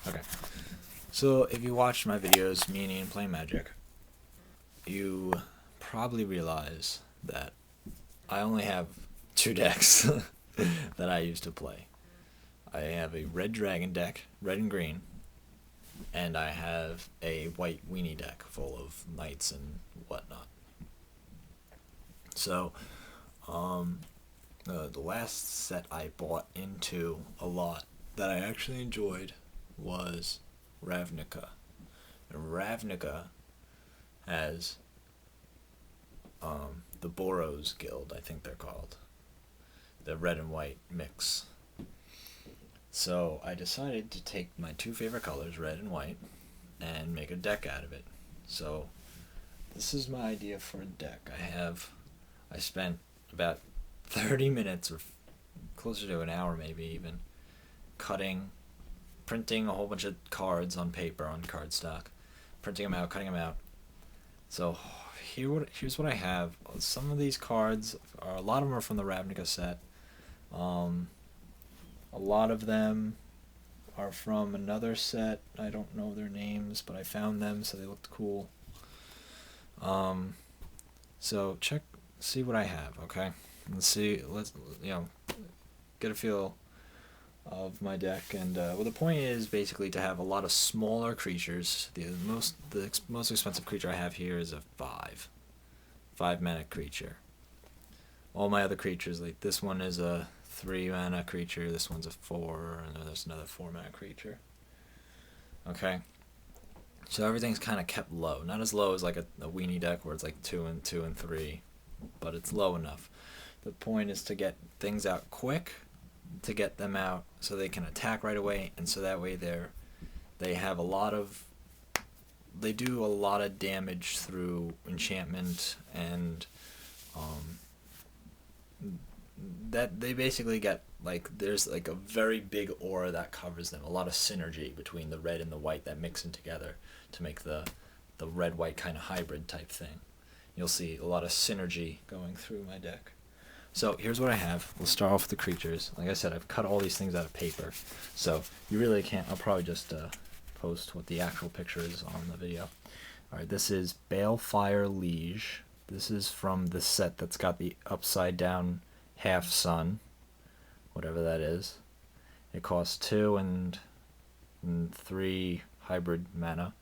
Okay. So if you watched my videos, me and Ian playing Magic, you probably realize that I only have two decks that I used to play. I have a red dragon deck, red and green, and I have a white weenie deck full of knights and whatnot. So, the last set I bought into a lot that I actually enjoyed was Ravnica. And Ravnica has the Boros Guild, I think they're called. The red and white mix. So I decided to take my two favorite colors, red and white, and make a deck out of it. So this is my idea for a deck. I spent about 30 minutes or closer to an hour maybe even printing a whole bunch of cards on paper on cardstock, printing them out, cutting them out. So here's what I have. Some of these cards a lot of them are from the Ravnica set. A lot of them are from another set. I don't know their names, but I found them, so they looked cool. So see what I have, okay? Let's get a feel of my deck, and the point is basically to have a lot of smaller creatures. The most expensive creature I have here is a 5 mana creature. All my other creatures, like this one is a 3 mana creature, this one's a 4, and then there's another 4 mana creature. Okay, so everything's kind of kept low, not as low as like a weenie deck where it's like 2 and 2 and 3, but it's low enough. The point is to get things out quick, to get them out so they can attack right away, and so that way they do a lot of damage through enchantment, and that they basically get, like, there's like a very big aura that covers them, a lot of synergy between the red and the white that mix in together to make the red white kind of hybrid type thing. You'll see a lot of synergy going through my deck. So here's what I have. We'll start off with the creatures. Like I said, I've cut all these things out of paper, so you really can't. I'll probably just post what the actual picture is on the video. Alright, this is Balefire Liege. This is from the set that's got the upside down half sun, whatever that is. It costs 2 and 3 hybrid mana.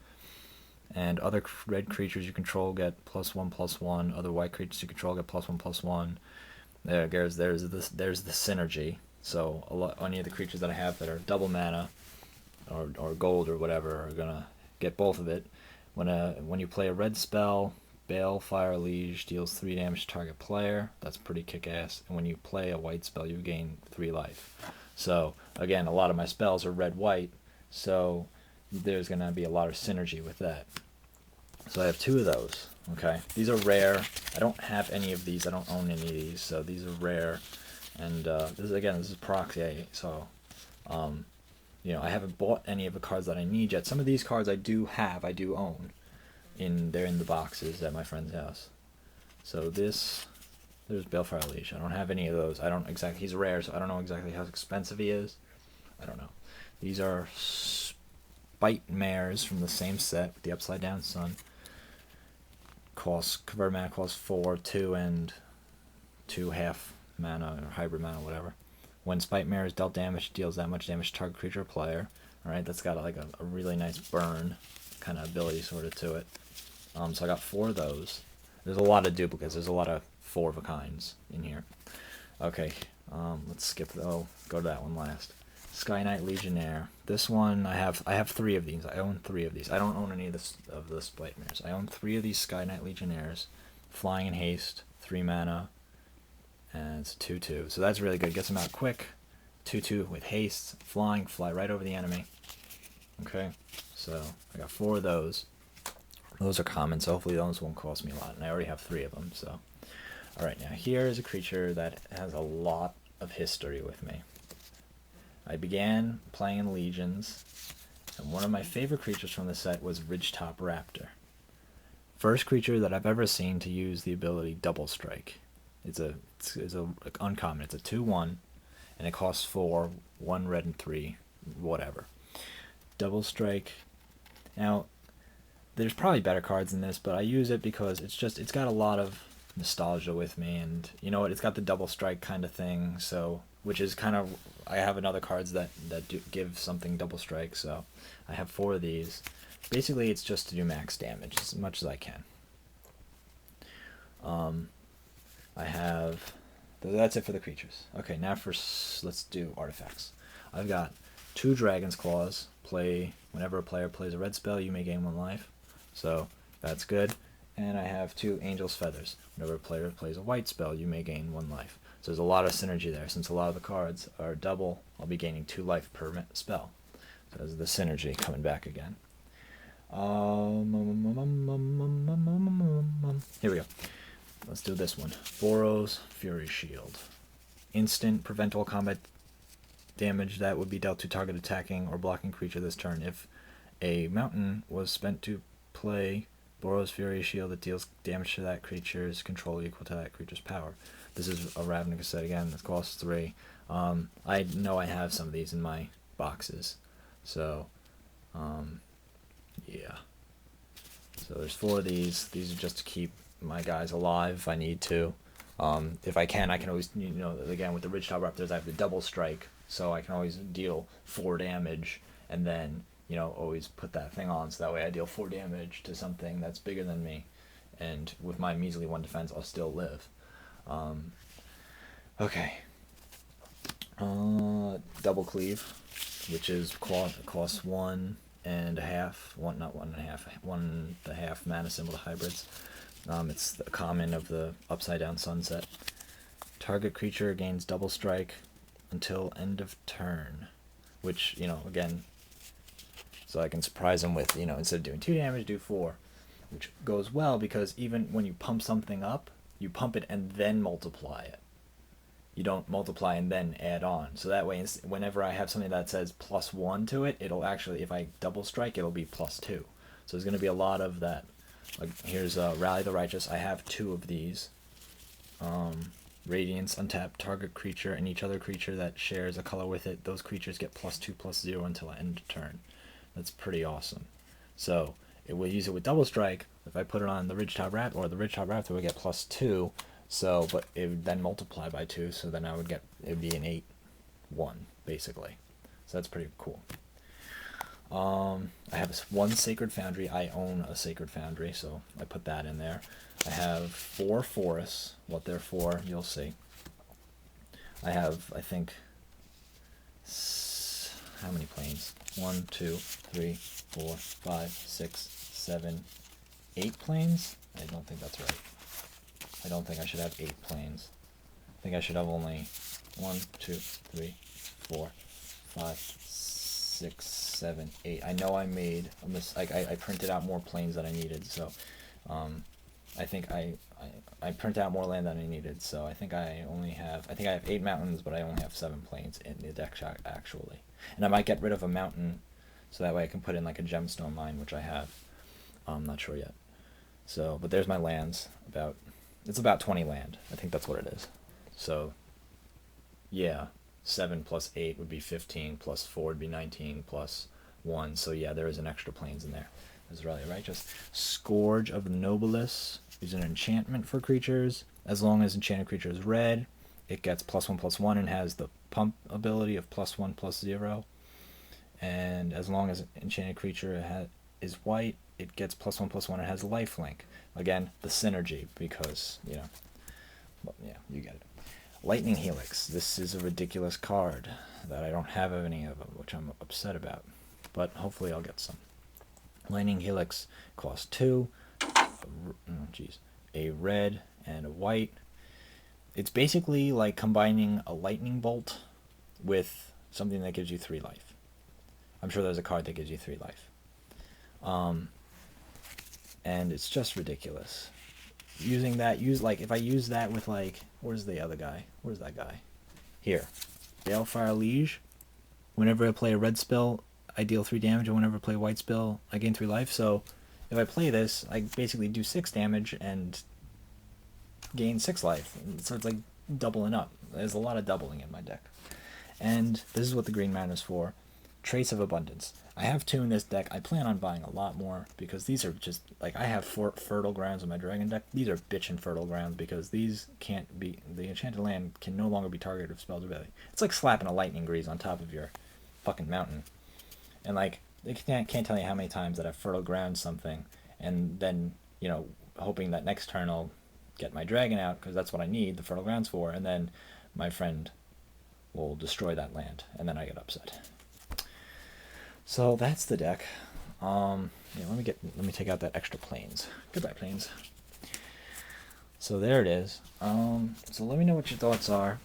And other red creatures you control get +1/+1. Other white creatures you control get +1/+1. There's the synergy. So any of the creatures that I have that are double mana or gold or whatever are gonna get both of it. When you play a red spell, Balefire Liege deals 3 damage to target player. That's pretty kick-ass. And when you play a white spell, you gain 3 life. So again, a lot of my spells are red-white, so there's gonna be a lot of synergy with that. So I have 2 of those. Okay, these are rare. I don't have any of these. I don't own any of these, so these are rare. And this is proxy. So, I haven't bought any of the cards that I need yet. Some of these cards I do own. They're in the boxes at my friend's house. So there's Balefire Liege. I don't have any of those. He's rare, so I don't know exactly how expensive he is. I don't know. These are Spite Mares from the same set with the upside down sun. Convert mana costs 4, 2, and 2 half mana or hybrid mana, whatever. When Spite Mare is dealt damage, it deals that much damage to target creature or player. Alright, that's got like a really nice burn kind of ability sort of to it. So I got 4 of those. There's a lot of duplicates. There's a lot of 4 of a kinds in here. Okay, let's skip. Go to that one last. Sky Knight Legionnaire. This one I have 3 of these. I own 3 of these. I don't own any of the Spite Mares. I own 3 of these Sky Knight Legionnaires. Flying and haste, 3 mana, and it's 2/2. So that's really good. Gets them out quick. 2/2 with haste, flying, fly right over the enemy. Okay, so I got 4 of those. Those are common, so hopefully those won't cost me a lot. And I already have 3 of them. So, all right, now here is a creature that has a lot of history with me. I began playing in Legions, and one of my favorite creatures from the set was Ridgetop Raptor. First creature that I've ever seen to use the ability Double Strike. It's uncommon. It's a 2/1, and it costs 4, 1 red and 3, whatever. Double Strike. Now, there's probably better cards than this, but I use it because it's got a lot of nostalgia with me, and you know what, it's got the Double Strike kind of thing, so, which is kind of, I have another cards that do give something Double Strike, so I have 4 of these. Basically, it's just to do max damage as much as I can. I have, that's it for the creatures. Okay, now let's do artifacts. I've got 2 Dragon's Claws. Whenever a player plays a red spell, you may gain 1 life. So that's good. And I have 2 Angel's Feathers. Whenever a player plays a white spell, you may gain 1 life. So there's a lot of synergy there. Since a lot of the cards are double, I'll be gaining 2 life per spell. So there's the synergy coming back again. Here we go. Let's do this one. Boros, Fury Shield. Instant, prevent all combat damage that would be dealt to target attacking or blocking creature this turn. If a mountain was spent to play Boros Fury Shield, it deals damage to that creature's control equal to that creature's power. This is a Ravnica set again. It costs 3. I know I have some of these in my boxes. So, yeah. So there's 4 of these. These are just to keep my guys alive if I need to. If I can always, you know, again with the Ridgetop Raptors, I have the Double Strike, so I can always deal 4 damage, and then, you know, always put that thing on, so that way I deal 4 damage to something that's bigger than me, and with my measly 1 defense, I'll still live. Okay. Double Cleave, which is costs 1.5 mana symbol to hybrids. It's the common of the Upside Down Sunset. Target creature gains Double Strike until end of turn, which, you know, again, so I can surprise them with, you know, instead of doing 2 damage, do 4, which goes well because even when you pump something up, you pump it and then multiply it. You don't multiply and then add on. So that way, whenever I have something that says +1 to it, it'll actually, if I Double Strike, it'll be +2. So there's going to be a lot of that. Like, here's Rally the Righteous. I have 2 of these. Radiance, untap target creature, and each other creature that shares a color with it. Those creatures get +2/+0 until end of turn. That's pretty awesome. So it will use it with Double Strike. If I put it on the Ridgetop Raptor, or the Ridgetop Raptor would get +2. So, but it would then multiply by 2. So then I would get, it would be an 8/1 basically. So that's pretty cool. I have 1 Sacred Foundry. I own a Sacred Foundry, so I put that in there. I have 4 forests. What they're for, you'll see. I have, I think, how many planes? 1, 2, 3, 4, 5, 6, 7, 8 planes? I don't think that's right. I don't think I should have 8 planes. I think I should have only 1, 2, 3, 4, 5, 6, 7, 8. I know I made a mistake. I printed out more planes than I needed, so I think I printed out more land than I needed, so I think I have 8 mountains, but I only have 7 planes in the deck actually. And I might get rid of a mountain, so that way I can put in like a gemstone mine, which I have. I'm not sure yet. So, but there's my lands. It's about 20 land. I think that's what it is. So, yeah, 7 plus 8 would be 15, plus 4 would be 19, plus 1. So yeah, there is an extra planes in there. That's really righteous. Scourge of the Nobilis is an enchantment for creatures. As long as enchanted creature is red, it gets +1/+1 and has the pump ability of +1/+0. And as long as enchanted creature is white, it gets +1/+1 and has lifelink. Again, the synergy, because, you know, well, yeah, you get it. Lightning Helix. This is a ridiculous card that I don't have any of them, which I'm upset about. But hopefully I'll get some. Lightning Helix costs 2. A red and a white. It's basically like combining a lightning bolt with something that gives you 3 life. I'm sure there's a card that gives you 3 life. And it's just ridiculous. Using that, if I use that with, like, where's the other guy? Where's that guy? Here. Balefire Liege. Whenever I play a red spell, I deal 3 damage, and whenever I play a white spell, I gain 3 life. So if I play this, I basically do 6 damage and gain 6 life. So it's like doubling up. There's a lot of doubling in my deck. And this is what the green mana is for. Trace of Abundance. I have 2 in this deck. I plan on buying a lot more because these are just like, I have 4 Fertile Grounds in my Dragon deck. These are bitchin' Fertile Grounds because these can't be, the enchanted land can no longer be targeted with spells ability. It's like slapping a Lightning Grease on top of your fucking mountain. And like, they can't tell you how many times that I've Fertile Ground something and then, you know, hoping that next turn I'll get my dragon out because that's what I need the Fertile Grounds for, and then my friend will destroy that land and then I get upset. So that's the deck. Yeah, let me take out that extra planes. Goodbye, planes. So there it is. So let me know what your thoughts are.